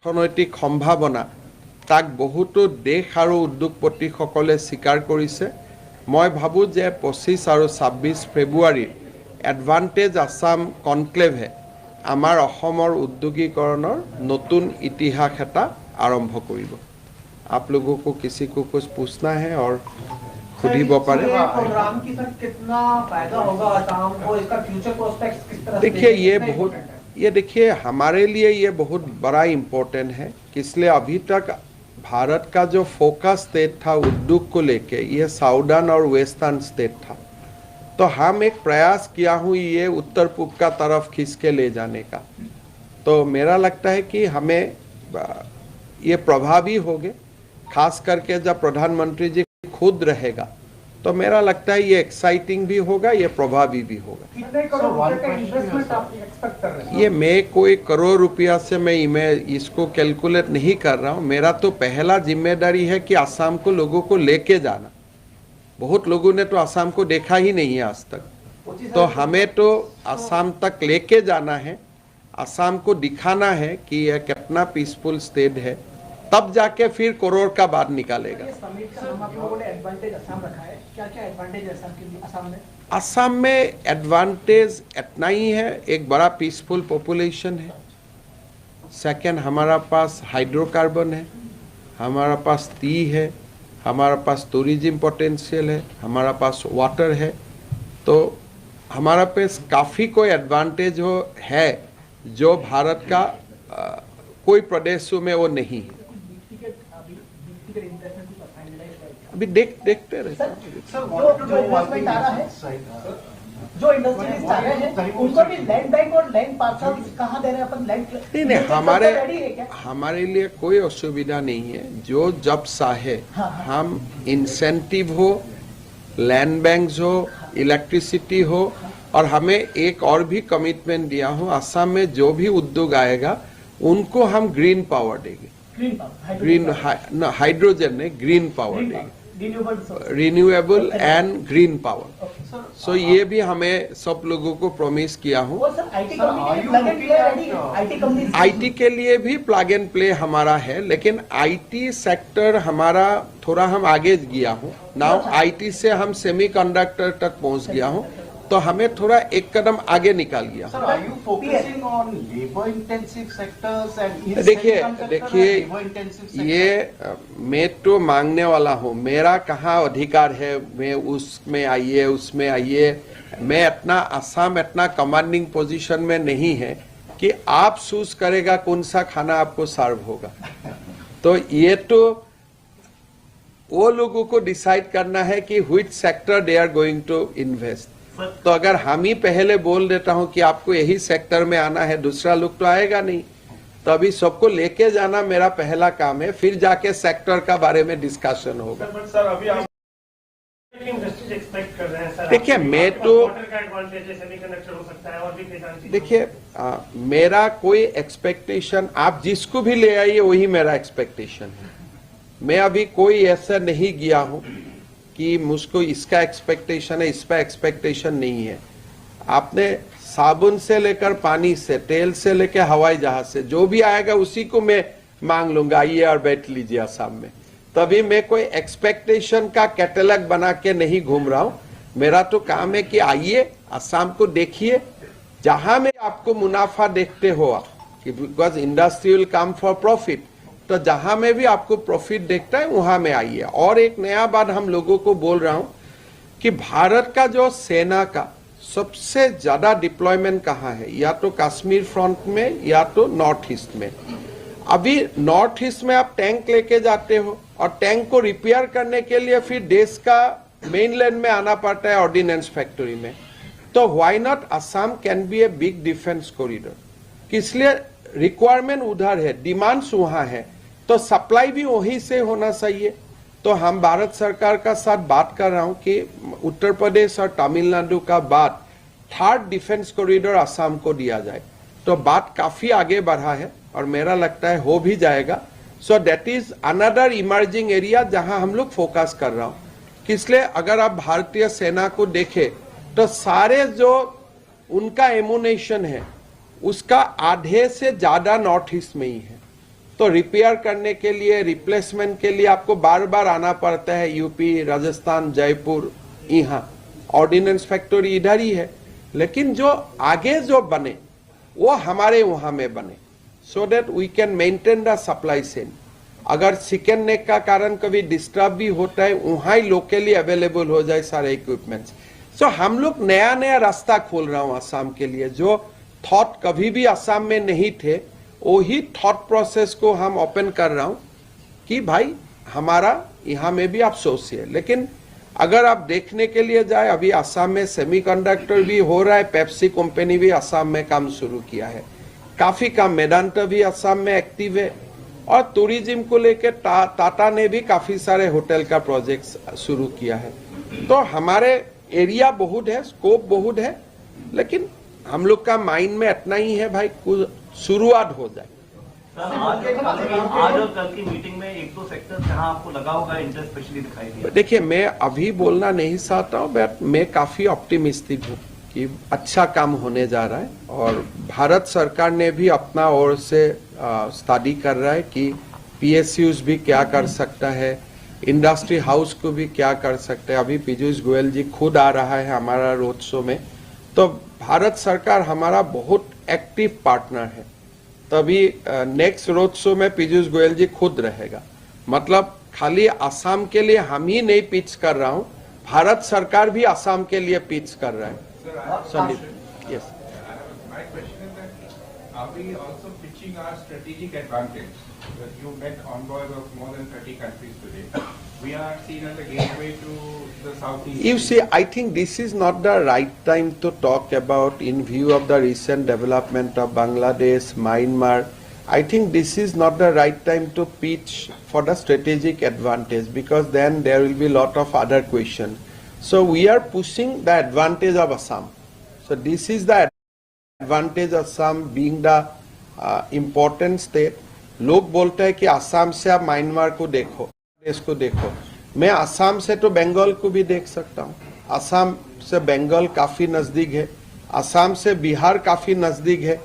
অৰ্থনৈতিক সম্ভাৱনা তাক বহুতো দেশ আৰু উদ্যোগপতিসকলে স্বীকাৰ কৰিছে। মই ভাবোঁ যে 25 আৰু 26 ফেব্ৰুৱাৰীৰ এডভান্টেজ আসাম কনক্লেভে আমাৰ অসমৰ উদ্যোগীকৰণৰ নতুন ইতিহাস এটা आरंभ करिब। आप लोगों को किसी को कुछ पूछना है और खुद ही पारे। प्रोग्राम की सर कितना फायदा होगा आसाम को, इसका फ्यूचर प्रोस्पेक्ट्स किस तरह? देखिए ये देखिए हमारे लिए ये बहुत बड़ा इम्पोर्टेंट है, इसलिए अभी तक भारत का जो फोकस स्टेट था उद्योग को लेके ये साउदर्न और वेस्टर्न स्टेट था, तो हम एक प्रयास किया हूँ ये उत्तर पूर्व का तरफ खींच के ले जाने का। तो मेरा लगता है कि हमें ये प्रभावी होंगे, खास करके जब प्रधानमंत्री जी खुद रहेगा तो मेरा लगता है ये एक्साइटिंग भी होगा, ये प्रभावी भी होगा। कितने करोड़ रुपए का इन्वेस्टमेंट आप एक्सपेक्ट कर रहे हैं? ये मैं कोई करोड़ रुपया से मैं इसको कैलकुलेट नहीं कर रहा हूँ। मेरा तो पहला जिम्मेदारी है कि आसाम को लोगों को लेके जाना। बहुत लोगों ने तो आसाम को देखा ही नहीं है आज तक, तो हमें तो आसाम तक लेके जाना है, आसाम को दिखाना है कि यह कितना पीसफुल स्टेट है, तब जाके फिर करोड़ का बात निकालेगा। असम में एडवांटेज इतना ही है, एक बड़ा पीसफुल पॉपुलेशन है, सेकंड हमारा पास हाइड्रोकार्बन है, हमारा पास टी है, हमारा पास टूरिज्म पोटेंशियल है, हमारा पास वाटर है, तो हमारा पास काफ़ी कोई एडवांटेज है जो भारत का कोई प्रदेशों में वो नहीं है। अभी देखते रहे। जो इंडस्ट्रियलिस्ट आ रहे हैं उनको भी लैंड बैंक और लैंड पार्सल कहाँ दे रहे हैं अपन? लैंड नहीं हमारे लिए कोई असुविधा नहीं है, जो जब चाहे हम इंसेंटिव हो, लैंड बैंक हो, इलेक्ट्रिसिटी हो, और हमें एक और भी कमिटमेंट दिया हो, असम में जो भी उद्योग आएगा उनको हम ग्रीन पावर देंगे। ग्रीन हाइड्रोजन नहीं, ग्रीन पावर देंगे, रिन्यूएबल एंड ग्रीन पावर। सो ये भी हमें सब लोगों को प्रॉमिस किया हूँ। आईटी के लिए भी प्लग एंड प्ले हमारा है, लेकिन आईटी सेक्टर हमारा थोड़ा हम आगे गया हूँ। नाउ आईटी से हम सेमीकंडक्टर तक पहुँच गया हूँ, तो हमें थोड़ा एक कदम आगे निकाल गया। देखिए ये मैं तो मांगने वाला हूँ, मेरा कहाँ अधिकार है मैं उसमें आइए उसमें आइए। मैं असम इतना कमांडिंग पोजीशन में नहीं है कि आप चूज करेगा कौन सा खाना आपको सर्व होगा। तो ये तो वो लोगों को डिसाइड करना है कि which sector they are going to invest. तो अगर हम ही पहले बोल देता हूं कि आपको यही सेक्टर में आना है, दूसरा लोग तो आएगा नहीं। तो अभी सबको लेके जाना मेरा पहला काम है, फिर जाके सेक्टर का बारे में डिस्कशन होगा। देखिए मैं तो देखिए मेरा कोई एक्सपेक्टेशन, आप जिसको भी ले आइए वही मेरा एक्सपेक्टेशन है। मैं अभी कोई ऐसा नहीं गया हूं कि मुझको इसका एक्सपेक्टेशन है, इसका एक्सपेक्टेशन नहीं है। आपने साबुन से लेकर पानी से, तेल से लेकर हवाई जहाज से, जो भी आएगा उसी को मैं मांग लूंगा, आइए और बैठ लीजिए आसाम में। तभी मैं कोई एक्सपेक्टेशन का कैटलॉग बना के नहीं घूम रहा हूं। मेरा तो काम है कि आइए आसाम को देखिए, जहां में आपको मुनाफा देखते हो, because industry will come for profit, तो जहां में भी आपको प्रॉफिट देखता है वहां में आइए। और एक नया बात हम लोगों को बोल रहा हूं कि भारत का जो सेना का सबसे ज्यादा डिप्लॉयमेंट कहां है, या तो कश्मीर फ्रंट में या तो नॉर्थ ईस्ट में। अभी नॉर्थ ईस्ट में आप टैंक लेके जाते हो और टैंक को रिपेयर करने के लिए फिर देश का मेनलैंड में आना पड़ता है ऑर्डिनेंस फैक्ट्री में। तो why not Assam can be a big defence corridor, इसलिए रिक्वायरमेंट उधर है, डिमांड्स वहां है, तो सप्लाई भी वहीं से होना चाहिए। तो हम भारत सरकार का साथ बात कर रहा हूं कि उत्तर प्रदेश और तमिलनाडु का बाद थर्ड डिफेंस कॉरिडोर असम को दिया जाए। तो बात काफी आगे बढ़ा है और मेरा लगता है हो भी जाएगा। So that is another emerging area जहां हम लोग फोकस कर रहा हूं। इसलिए अगर आप भारतीय सेना को देखें तो सारे जो उनका एमुनेशन है उसका आधे से ज्यादा नॉर्थ ईस्ट में ही है। तो रिपेयर करने के लिए, रिप्लेसमेंट के लिए आपको बार बार आना पड़ता है यूपी, राजस्थान, जयपुर, यहाँ ऑर्डिनेंस फैक्ट्री इधर ही है। लेकिन जो आगे जो बने वो हमारे वहां में बने, so that we can maintain the supply chain. अगर चिकन नेक का कारण कभी डिस्टर्ब भी होता है, वहां ही लोकली अवेलेबल हो जाए सारे इक्विपमेंट्स। सो हम लोग नया नया रास्ता खोल रहा हूं असम के लिए, जो थॉट कभी भी असम में नहीं थे, वही थॉट प्रोसेस को हम ओपन कर रहा हूं कि भाई हमारा यहाँ में भी आप सोचिए। लेकिन अगर आप देखने के लिए जाए, अभी असम में सेमीकंडक्टर भी हो रहा है, पेप्सी कंपनी भी असम में काम शुरू किया है, काफी काम, मेदांता भी असम में एक्टिव है, और टूरिज्म को लेकर टाटा ने भी काफी सारे होटल का प्रोजेक्ट शुरू किया है। तो हमारे एरिया बहुत है, स्कोप बहुत है, लेकिन हम लोग का माइंड में इतना ही है भाई, कुछ शुरुआत हो जाए। आज और कल की मीटिंग में एक दो सेक्टर जहां आपको लगा होगा इंटरेस्ट स्पेशली दिखाई दिया। देखिए, मैं अभी बोलना नहीं चाहता हूँ, बट मैं काफी ऑप्टिमिस्टिक हूँ कि अच्छा काम होने जा रहा है, और भारत सरकार ने भी अपना ओर से स्टडी कर रहा है कि पीएसयूज भी क्या कर सकता है, इंडस्ट्री हाउस को भी क्या कर सकते हैं। अभी पीयूष गोयल जी खुद आ रहा है हमारा रोड शो में, तो भारत सरकार हमारा बहुत एक्टिव पार्टनर है। तभी नेक्स्ट रोड शो में पीयूष गोयल जी खुद रहेगा। मतलब खाली असम के लिए हम ही नहीं पिच कर रहा हूँ, भारत सरकार भी असम के लिए पिच कर रहा है। Sandeep, yes. My question is that, are we also pitching our strategic advantage? You met envoys of more than 30 countries today. We are seen as a gateway to the Southeast. You see, I think this is not the right time to talk about, in view of the recent development of Bangladesh, Myanmar. I think this is not the right time to pitch for the strategic advantage, because then there will be a lot of other questions. So we are pushing the advantage of Assam. So this is the advantage of Assam being the important state. लोग बोलते हैं कि असम से आप Myanmar को देखो, देश को देखो। मैं असम से तो बंगाल को भी देख सकता हूँ। असम से बंगाल काफी नजदीक है, असम से बिहार काफी नजदीक है।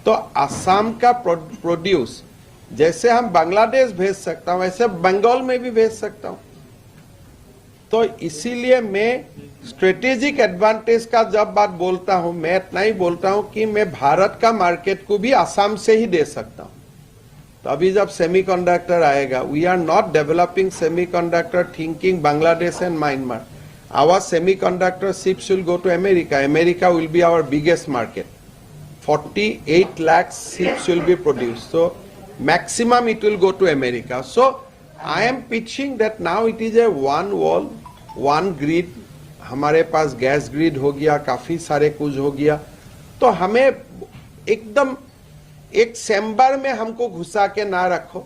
तो असम का प्रोड्यूस जैसे हम बांग्लादेश भेज सकता हूँ, वैसे बंगाल में भी भेज सकता हूँ। तो इसीलिए मैं स्ट्रेटेजिक एडवांटेज का जब बात बोलता हूँ, मैं इतना ही बोलता हूँ कि मैं भारत का मार्केट को भी असम से ही दे सकता हूँ। तो अभी जब सेमीकंडक्टर आएगा, we are not developing semiconductor thinking Bangladesh and Myanmar. Our semiconductor ships will go to America. America will be our biggest market. 48 lakh ships will be produced. So maximum it will go to America. So I am pitching that now it is a one wall, one grid. हमारे पास gas grid हो गया, काफी सारे कुछ हो गया। तो हमें एकदम एक चैम्बर में हमको घुसा के ना रखो,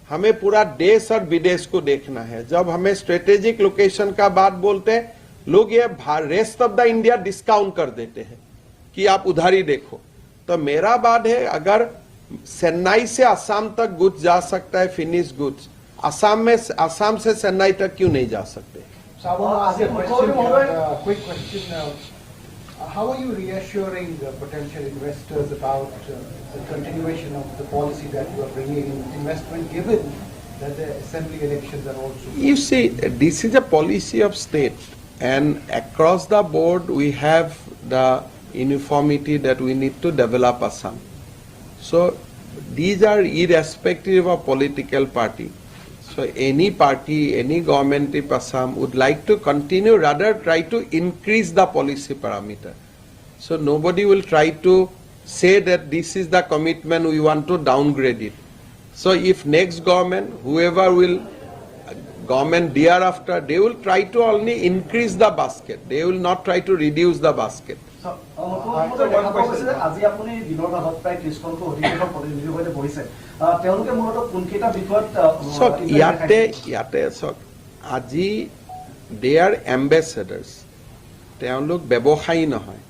हमें पूरा देश और विदेश को देखना है। जब हमें स्ट्रेटेजिक लोकेशन का बात बोलते हैं, लोग ये rest of the India discount कर देते हैं कि आप उधर ही देखो। तो मेरा बात है, अगर चेन्नई से असम तक गुड्स जा सकता है, फिनिश गुड्स, असम से चेन्नई तक क्यों नहीं जा सकते? Quick question. How are you reassuring potential investors about the continuation of the policy that you are bringing in investment, given that the assembly elections are also? You see, this is a policy of state, and across the board we have the uniformity that we need to develop Assam. So these are irrespective of political party. So any party, any government in Assam would like to continue, rather try to increase the policy parameter. So nobody will try to say that this is the commitment, we want to downgrade it. So if next government, whoever will, government thereafter, they will try to only increase the basket. They will not try to reduce the basket. আজি আপুনি দিনৰ ভাগত প্ৰায় 30খনকৈ অধিৱেশন প্ৰতিনিধিৰ সৈতে বহিছে, তেওঁলোকে মূলতঃ কোনকেইটা বিষয়ত ইয়াতে আজি দে আৰ এম্বেচেডাৰ্ছ, তেওঁলোক ব্যৱসায়ী নহয়।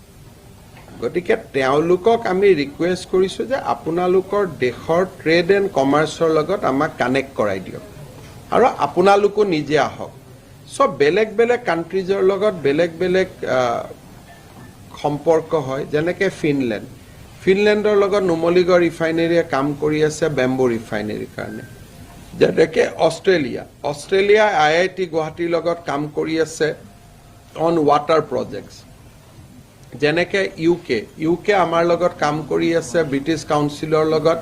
গতিকে তেওঁলোকক আমি ৰিকুৱেষ্ট কৰিছো যে আপোনালোকৰ দেশৰ ট্ৰেড এণ্ড কমাৰ্চৰ লগত আমাক কানেক্ট কৰাই দিয়ক, আৰু আপোনালোকো নিজে আহক। সব বেলেগ বেলেগ কাণ্ট্ৰিজৰ লগত বেলেগ বেলেগ সম্পৰ্ক হয়, যেনেকৈ ফিনলেণ্ডৰ লগত নুমলীগড় ৰিফাইনেৰীয়ে কাম কৰি আছে বেম্বো ৰিফাইনেৰীৰ কাৰণে যেনেকে অষ্ট্ৰেলিয়া IIT গুৱাহাটীৰ লগত কাম কৰি আছে অন ৱাটাৰ প্ৰজেক্টছ যেনেকে ইউকে আমাৰ লগত কাম কৰি আছে ব্ৰিটিছ কাউন্সিলৰ লগত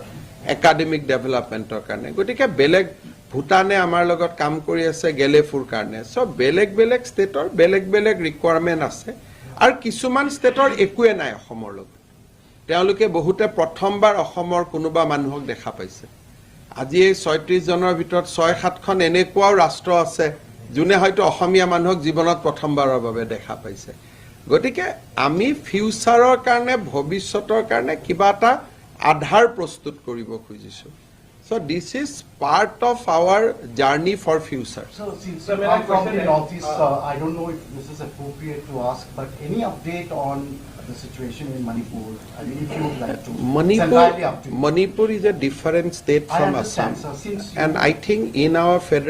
একাডেমিক ডেভেলপমেণ্টৰ কাৰণে গতিকে বেলেগ ভুটানে আমাৰ লগত কাম কৰি আছে গেলেফুৰ কাৰণে সব বেলেগ ষ্টেটৰ বেলেগ ৰিকুৱাৰমেণ্ট আছে আৰু কিছুমান ষ্টেটৰ একোৱে নাই অসমৰ লগত তেওঁলোকে বহুতে প্ৰথমবাৰ অসমৰ কোনোবা মানুহক দেখা পাইছে আজি এই ৩৬ জনৰ ভিতৰত ৬-৭খন এনেকুৱাও ৰাষ্ট্ৰ আছে যোনে হয়তো অসমীয়া মানুহক জীৱনত প্ৰথমবাৰৰ বাবে দেখা পাইছে গতিকে আমি ফিউচাৰৰ কাৰণে ভৱিষ্যতৰ কাৰণে কিবা এটা আধাৰ প্ৰস্তুত কৰিব খুজিছো So this is part of our journey for future. So since Sir, you my come from question the is, northeast, I don't know if this is appropriate to ask, but any update on the situation in Manipur? I mean, if you would like to. It's entirely up to you. Manipur is a different state I from understand, Assam. sir. Since you And I think in our federal